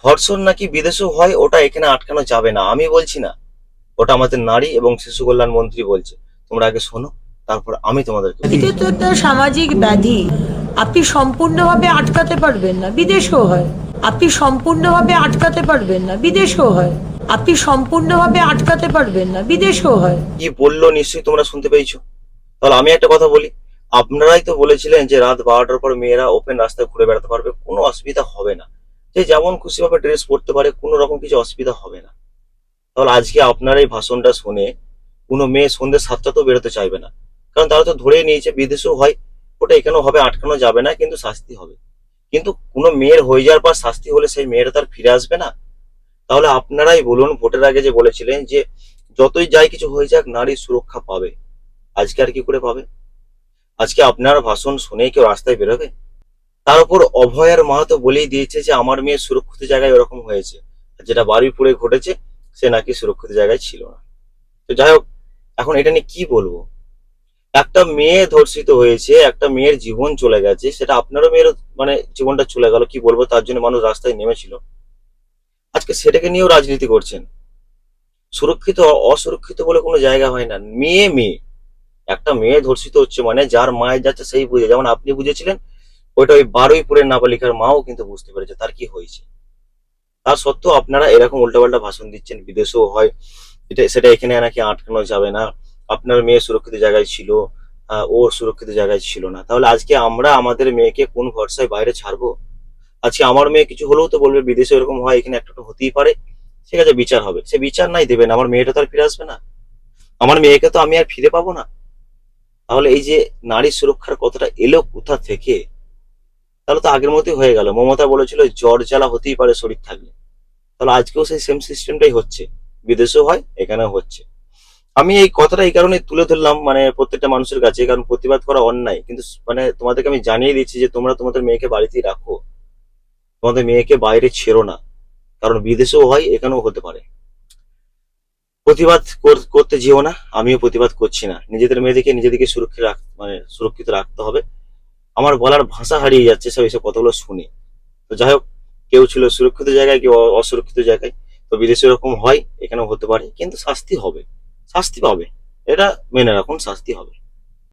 ধর্ষণ নাকি বিদেশেও হয়, ওটা এখানে আটকানো যাবে না, আমি বলছি না, ওটা আমাদের নারী এবং শিশু কল্যাণ মন্ত্রী বলছে। তোমরা আগে শোনো, তারপর আমি তোমাদেরকে এটা তো একটা সামাজিক ব্যাধি। আপনি সম্পূর্ণভাবে আটকাতে পারবেন না, বিদেশেও হয়। আপনি সম্পূর্ণভাবে আটকাতে পারবেন না, বিদেশেও হয়। আপনি সম্পূর্ণভাবে আটকাতে পারবেন না, বিদেশেও হয়। কি বললো নিশ্চয়ই তোমরা শুনতে পেয়েছো। তাহলে আমি একটা কথা বলি, আপনারাই তো বলেছিলেন যে রাত 12টার পর মেয়েরা ওপেন রাস্তায় ঘুরে বেড়াতে পারবে, কোনো অসুবিধা হবে না, যে যেমন খুশি ভাবে ড্রেস পরতে পারে, কোনো রকম কিছু অসুবিধা হবে না। তাহলে আজকে আপনার এই ভাষণটা শুনে কোনো মেয়ে সন্ধ্যে 7টাতেও বেরোতে চাইবে না, কারণ তারা তো ধরেই নিয়েছে বিদেশেও হয়, ওটা এখানেও হবে, আটকানো যাবে না, কিন্তু শাস্তি হবে। কিন্তু কোনো মেয়ের হয়ে যাওয়ার পর শাস্তি হলে সেই মেয়েরা তার ফিরে আসবে না। তাহলে আপনারাই বলুন, ভোটের আগে যে বলেছিলেন যে যতই যাই কিছু হয়ে যাক নারী সুরক্ষা পাবে, আজকে আর কি করে পাবে? আজকে আপনার ভাষণ শুনে কেউ রাস্তায় বেরোবে? তার উপর অভয়ার মা তো বলেই দিয়েছে যে আমার মেয়ে সুরক্ষিত জায়গায় ওরকম হয়েছে, আর যেটা বারুইপুরে ঘটেছে সে নাকি সুরক্ষিত জায়গায় ছিল না। তো যাই হোক, এখন এটা নিয়ে কি বলবো। একটা মেয়ে ধর্ষিত হয়েছে, একটা মেয়ের জীবন চলে গেছে, সেটা আপনারও মেয়ের মানে জীবনটা চলে গেল, কি বলবো, তার জন্য মানুষ রাস্তায় নেমেছিল, আজকে সেটাকে নিয়েও রাজনীতি করছেন। সুরক্ষিত অসুরক্ষিত বলে কোনো জায়গা হয় না, মেয়ে মেয়ে। একটা মেয়ে ধর্ষিত হচ্ছে মানে যার মায়ের যাচ্ছে সেই বুঝে, যেমন আপনি বুঝেছিলেন, ওইটা ওই বারুইপুরের নাবালিকার মাও কিন্তু বুঝতে পেরেছে তার কি হয়েছে। তার সত্ত্বেও আপনারা এরকম উল্টাপাল্টা ভাষণ দিচ্ছেন, বিদেশেও হয়, এটা সেটা এখানে নাকি আটকানো যাবে না, আপনার মেয়ে সুরক্ষিত জায়গায় ছিল, ওর সুরক্ষিত জায়গায় ছিল না। তাহলে আজকে আমরা আমাদের মেয়েকে কোন ভরসায় বাইরে ছাড়বো? আজকে আমার মেয়ে কিছু হলেও তো বলবে বিদেশে এরকম হয়, এখানে একটা হতেই পারে, ঠিক আছে বিচার হবে, সে বিচার নাই দেবেন, আমার মেয়েটা তো আর ফিরে আসবে না, আমার মেয়েকে তো আমি আর ফিরে পাবো না। তাহলে এই যে নারী সুরক্ষার কথাটা এলো কোথা থেকে? তাহলে তো আগের মতোই হয়ে গেল, মমতা বলেছিল জ্বর জ্বালা হতেই পারে শরীর থাকলে, তাহলে আজকেও সেই সেম সিস্টেমটাই হচ্ছে, বিদেশেও হয় এখানেও হচ্ছে। আমি এই কথাটা এই কারণে তুলে ধরলাম, মানে প্রত্যেকটা মানুষের কাছে, কারণ প্রতিবাদ করা অন্যায়, কিন্তু মানে তোমাদেরকে আমি জানিয়ে দিচ্ছি যে তোমরা তোমাদের মেয়েকে বাড়িতেই রাখো, তোমাদের মেয়েকে বাইরে ছেড়ো না, কারণ বিদেশেও হয় এখানেও হতে পারে। প্রতিবাদ করতে যেও না, আমিও প্রতিবাদ করছি না, নিজেদের মেয়েদেরকে নিজেদেরকে সুরক্ষিত মানে সুরক্ষিত রাখতে হবে। আমার বলার ভাষা হারিয়ে যাচ্ছে সব এইসব কথাগুলো শুনে। তো যাই হোক, কেউ ছিল সুরক্ষিত জায়গায়, কেউ অসুরক্ষিত জায়গায়, তো বিদেশে এরকম হয় এখানেও হতে পারে, কিন্তু শাস্তি হবে, শাস্তি পাবে, এটা মেনে রাখুন, শাস্তি হবে।